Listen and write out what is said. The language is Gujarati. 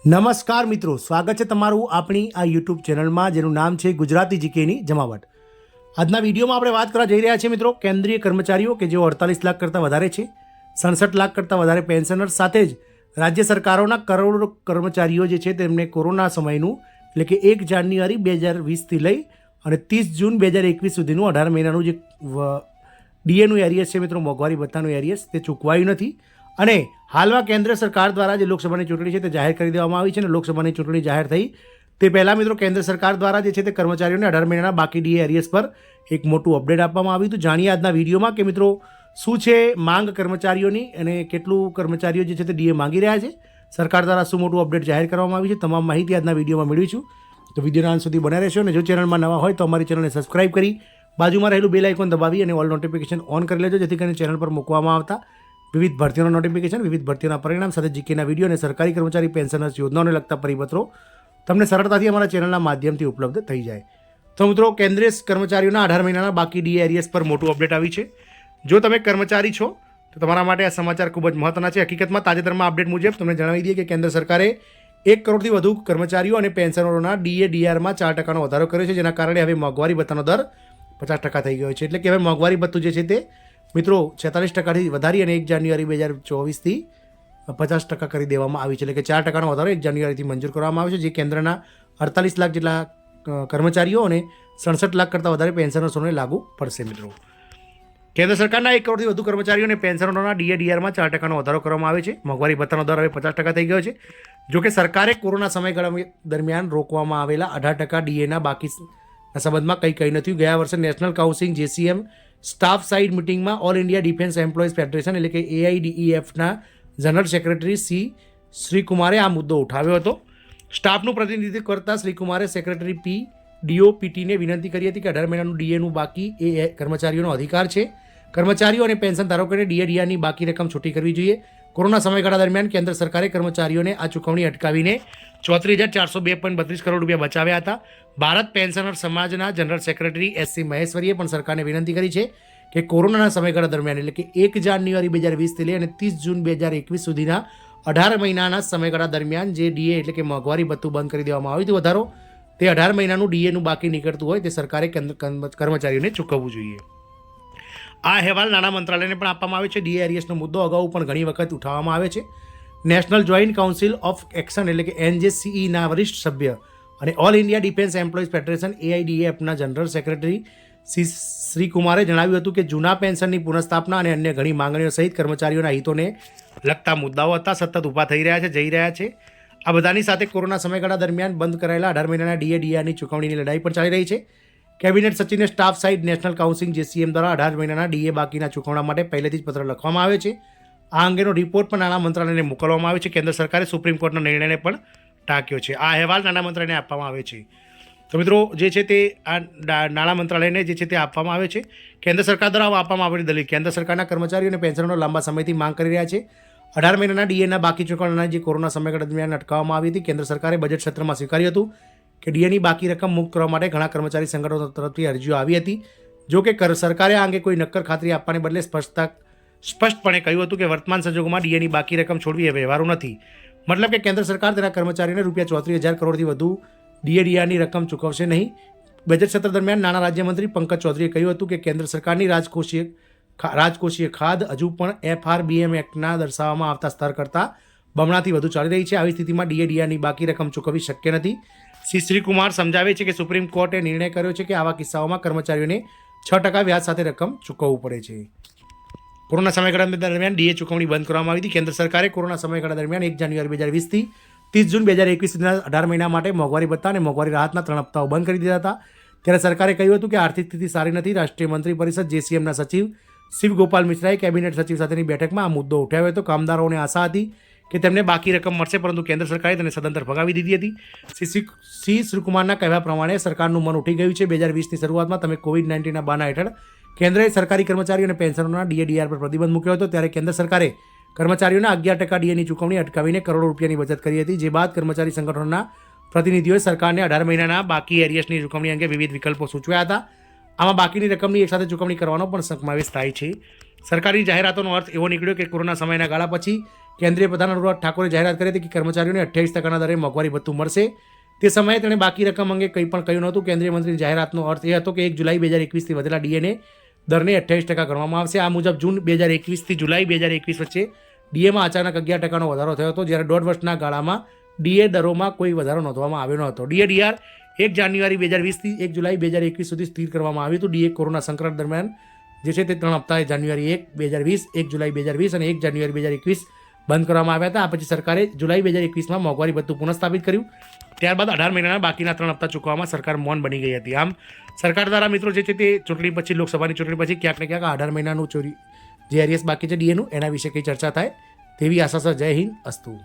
નમસ્કાર મિત્રો, સ્વાગત છે તમારું આપણી આ યુટ્યુબ ચેનલમાં જેનું નામ છે ગુજરાતી જીકેની જમાવટ. આજના વિડીયોમાં આપણે વાત કરવા જઈ રહ્યા છીએ મિત્રો કેન્દ્રીય કર્મચારીઓ કે જેઓ 48 લાખ કરતાં વધારે છે, 67 લાખ કરતાં વધારે પેન્શનર સાથે જ રાજ્ય સરકારોના કરોડો કર્મચારીઓ જે છે તેમને કોરોના સમયનું એટલે કે 1 જાન્યુઆરી 2020થી લઈ અને 30 જૂન 2021 સુધીનું 18 મહિનાનું જે ડીએનું એરિયસ છે મિત્રો, મોંઘવારી ભથ્થાનું એરિયસ, તે ચૂકવાયું નથી. અને હાલમાં કેન્દ્ર સરકાર દ્વારા જે લોકસભાની ચૂંટણી છે તે જાહેર કરી દેવામાં આવી છે અને લોકસભાની ચૂંટણી જાહેર થઈ તે પહેલાં મિત્રો કેન્દ્ર સરકાર દ્વારા જે છે તે કર્મચારીઓને 18 મહિનાના બાકી ડીએ એરિયસ પર એક મોટું અપડેટ આપવામાં આવ્યું હતું. જાણીએ આજના વિડીયોમાં કે મિત્રો શું છે માંગ કર્મચારીઓની અને કેટલું કર્મચારીઓ જે છે તે ડીએ માંગી રહ્યા છે, સરકાર દ્વારા શું મોટું અપડેટ જાહેર કરવામાં આવ્યું છે, તમામ માહિતી આજના વિડીયોમાં મેળવીશું. તો વિડીયોના અંત સુધી બન્યા રહેશો અને જો ચેનલમાં નવા હોય તો અમારી ચેનલને સબસ્ક્રાઇબ કરી બાજુમાં રહેલું બેલ આઇકોન દબાવી અને ઓલ નોટિફિકેશન ઓન કરી લેજો, જેથી કરીને ચેનલ પર મૂકવામાં આવતા વિવિધ ભરતીઓના નોટિફિકેશન, વિવિધ ભરતીઓના પરિણામ સાથે જીકેના વિડીયો અને સરકારી કર્મચારી પેન્શનર્સ યોજનાઓને લગતા પરિપત્રો તમને સરળતાથી અમારા ચેનલના માધ્યમથી ઉપલબ્ધ થઈ જાય. તો મિત્રો કેન્દ્રીય કર્મચારીઓના 18 મહિનાના બાકી ડીએ એરિયસ પર મોટું અપડેટ આવી છે. જો તમે કર્મચારી છો તો તમારા માટે આ સમાચાર ખૂબ જ મહત્વના છે. હકીકતમાં તાજેતરમાં અપડેટ મુજબ તમને જણાવી દઈએ કે કેન્દ્ર સરકારે 1 કરોડથી વધુ કર્મચારીઓ અને પેન્શનરોના ડીઆરમાં 4% વધારો કર્યો છે, જેના કારણે હવે મોંઘવારી ભથ્થાનો દર 50% થઈ ગયો છે. એટલે કે હવે મોંઘવારી ભથ્થું જે છે તે મિત્રો 46%થી વધારી અને 1 જાન્યુઆરી 2024થી 50% કરી દેવામાં આવી છે. એટલે કે 4%નો વધારો 1 જાન્યુઆરીથી મંજૂર કરવામાં આવ્યો છે, જે કેન્દ્રના 48 લાખ જેટલા કર્મચારીઓ અને 67 લાખ કરતાં વધારે પેન્શનર્સોને લાગુ પડશે. મિત્રો કેન્દ્ર સરકારના 1 કરોડથી વધુ કર્મચારીઓ અને પેન્શનરોના ડીઆરમાં 4%નો વધારો કરવામાં આવે છે. મોંઘવારી ભથ્થાનો દર હવે 50% થઈ ગયો છે. જોકે સરકારે કોરોના સમયગાળા દરમિયાન રોકવામાં આવેલા 18% ડીએના બાકીના સંબંધમાં કંઈ કહી નથી. ગયા વર્ષે નેશનલ કાઉન્સિલ જેસીએમ સ્ટાફ સાઇડ મિટિંગમાં all India defence employees federation એટલે કે AIDEFના જનરલ સેક્રેટરી શ્રીકુમારે આ મુદ્દો ઉઠાવ્યો હતો. સ્ટાફનું પ્રતિનિધિત્વ કરતા શ્રીકુમારે સેક્રેટરી DOPTને વિનંતી કરી હતી કે 18 મહિનાનું ડીએનું બાકી એ કર્મચારીઓનો અધિકાર છે. કર્મચારીઓ અને પેન્શન ધારકોને ડીઆરની બાકી રકમ છૂટી કરવી જોઈએ. કોરોના સમયગાળા દરમિયાન કેન્દ્ર સરકારે કર્મચારીઓને આ ચૂકવણી અટકાવીને 34,402.32 કરોડ રૂપિયા બચાવ્યા હતા. ભારત પેન્શનર સમાજના જનરલ સેક્રેટરી SC મહેશ્વરીએ પણ સરકારને વિનંતી કરી છે કે કોરોનાના સમયગાળા દરમિયાન એટલે કે 1 જાન્યુઆરી 2020થી લઈ અને 30 જૂન 2021 સુધીના 18 મહિનાના સમયગાળા દરમિયાન જે ડીએ એટલે કે મોંઘવારી ભથ્થું બંધ કરી દેવામાં આવ્યું હતું વધારો, તે 18 મહિનાનું ડીએનું બાકી નીકળતું હોય તે સરકારે કર્મચારીઓને ચૂકવવું જોઈએ. આ અહેવાલ નાણાં મંત્રાલયને પણ આપવામાં આવે છે. ડીએ એરિયસનો મુદ્દો અગાઉ પણ ઘણી વખત ઉઠાવવામાં આવે છે. National joint council of action એટલે કે NJCEના વરિષ્ઠ સભ્ય અને all India defence employees federation AIDEFના જનરલ સેક્રેટરી શ્રીકુમારે જણાવ્યું હતું કે જૂના પેન્શનની પુનઃસ્થાપના અને અન્ય ઘણી માંગણીઓ સહિત કર્મચારીઓના હિતોને લગતા મુદ્દાઓ હતા સતત ઊભા થઈ રહ્યા છે, જઈ રહ્યા છે. આ બધાની સાથે કોરોના સમયગાળા દરમિયાન બંધ કરાયેલા 18 મહિનાના ડીઆરની ચૂકવણીની લડાઈ પણ ચાલી રહી છે. કેબિનેટ સચિવને staff side national council JCM દ્વારા 18 મહિનાના ડીએ બાકીના ચૂકવણા માટે પહેલેથી જ પત્ર લખવામાં આવ્યો છે. આ અંગેનો રિપોર્ટ પણ નાણાં મંત્રાલયને મોકલવામાં આવ્યો છે. કેન્દ્ર સરકારે સુપ્રીમ કોર્ટના નિર્ણયને પણ ટાંક્યો છે. આ અહેવાલ નાણાં મંત્રાલયને આપવામાં આવે છે. તો મિત્રો જે છે તે આ નાણાં મંત્રાલયને જે છે તે આપવામાં આવે છે. કેન્દ્ર સરકાર દ્વારા આપવામાં આવેલી દલીલ કેન્દ્ર સરકારના કર્મચારીઓ અને પેન્શનરો લાંબા સમયથી માંગ કરી રહ્યા છે. 18 મહિનાના ડીએના બાકી ચૂકવણાના જે કોરોના સમયગાળા દરમિયાન અટકાવવામાં આવી હતી. કેન્દ્ર સરકારે બજેટ સત્રમાં સ્વીકાર્યું હતું કે ડીએની બાકી રકમ મુક્ત કરવા માટે ઘણા કર્મચારી સંગઠનો તરફથી અરજીઓ આવી હતી. જો કે સરકારે આ અંગે કોઈ નક્કર ખાતરી આપવાને બદલે સ્પષ્ટપણે કહ્યું હતું કે વર્તમાન સંજોગોમાં ડીએની બાકી રકમ છોડવી એ વ્યવહારુ નથી. મતલબ કે કેન્દ્ર સરકાર તેના કર્મચારીઓને ₹34,000 કરોડથી વધુ ડીએની રકમ ચૂકવશે નહીં. બજેટ સત્ર દરમિયાન નાણાં રાજ્યમંત્રી પંકજ ચૌધરીએ કહ્યું હતું કે કેન્દ્ર સરકારની રાજકોષીય ખાધ હજુ પણ FRBM એક્ટના દર્શાવવામાં આવતા સ્તર કરતાં બમણાથી વધુ ચાલી રહી છે. આવી સ્થિતિમાં ડીએની બાકી રકમ ચૂકવવી શક્ય નથી. શ્રીકુમાર સમજાવે છે કે સુપ્રીમ કોર્ટે નિર્ણય કર્યો છે કે આવા કિસ્સાઓમાં કર્મચારીઓને 6% વ્યાજ સાથે રકમ ચૂકવવું પડે છે. કોરોના સમયગાળા દરમિયાન ડીએ ચૂકવણી બંધ કરવામાં આવી હતી. કેન્દ્ર સરકારે કોરોના સમયગાળા દરમિયાન 1 જાન્યુઆરી 2020થી 30 જૂન 2021 સુધીના 18 મહિના માટે મોંઘવારી ભથ્થા અને મોંઘવારી રાહતના 3 હપ્તાઓ બંધ કરી દીધા હતા. ત્યારે સરકારે કહ્યું હતું કે આર્થિક સ્થિતિ સારી નથી. રાષ્ટ્રીય મંત્રી પરિષદ JCMના સચિવ શિવ ગોપાલ મિશ્રાએ કેબિનેટ સચિવ સાથેની બેઠકમાં આ મુદ્દો ઉઠાવ્યો હતો. કામદારોને આશા હતી કે તેમને બાકી રકમ મળશે, પરંતુ કેન્દ્ર સરકારે તેને સદંતર ભગાવી દીધી હતી. શ્રીકુમારના કહેવા પ્રમાણે સરકારનું મન ઉઠી ગયું છે. 2020ની શરૂઆતમાં તમે COVID-19ના બહાના હેઠળ કેન્દ્રએ સરકારી કર્મચારીઓ અને પેન્શનરોના ડીઆર પર પ્રતિબંધ મૂક્યો હતો. ત્યારે કેન્દ્ર સરકારે કર્મચારીઓના 11% ડીએની ચૂકવણી અટકાવીને કરોડો રૂપિયાની બચત કરી હતી. જે બાદ કર્મચારી સંગઠનોના પ્રતિનિધિઓએ સરકારને 18 મહિનાના બાકી એરિયસની ચૂકવણી અંગે વિવિધ વિકલ્પો સૂચવ્યા હતા. આમાં બાકીની રકમની એકસાથે ચૂકવણી કરવાનો પણ સમાવેશ થાય છે. સરકારી જાહેરાતોનો અર્થ એવો નીકળ્યો કે કોરોના સમયના ગાળા પછી કેન્દ્રીય પ્રધાન અનુરાગ ઠાકુરે જાહેરાત કરી હતી કે કર્મચારીઓને 28% દરે મોંઘવારી ભથ્થું મળશે. તે સમયે તેણે બાકી રકમ અંગે કંઈ પણ કહ્યું નહોતું. કેન્દ્રીય મંત્રીની જાહેરાતનો અર્થ એ હતો કે 1 જુલાઈ 2021થી વધેલા ડીએને દરને 28% ગણવામાં આવશે. આ મુજબ જૂન 2021થી જુલાઈ 2021 વચ્ચે ડીએમાં અચાનક 11%નો વધારો થયો હતો, જ્યારે 1.5 વર્ષના ગાળામાં ડીએ દરોમાં કોઈ વધારો નોંધવામાં આવ્યો ન હતો. ડીઆર 1 જાન્યુઆરી 2020થી 1 જુલાઈ 2021 સુધી સ્થિર કરવામાં આવ્યું હતું. ડીએ કોરોના સંકટ દરમિયાન જે છે તે 3 હપ્તાએ જાન્યુઆરી 1, 2020, 1 જુલાઈ 2020 અને 1 જાન્યુઆરી 2021 બંધ કરવામાં આવ્યા હતા. આ પછી સરકારે જુલાઈ 2021માં મોંઘવારી ભથ્થું પુનઃસ્થાપિત કર્યું. ત્યારબાદ 18 મહિનાના બાકીના 3 હપ્તા ચૂકવવામાં સરકાર મૌન બની ગઈ હતી. આમ સરકાર દ્વારા મિત્રો જે છે તે ચૂંટણી પછી, લોકસભાની ચૂંટણી પછી ક્યાંક ને ક્યાંક 18 મહિનાનું ચોરી જે એરિયસ બાકી છે ડીએનું, એના વિશે કંઈ ચર્ચા થાય તેવી આશા છે. જય હિન્દ, અસ્તુ.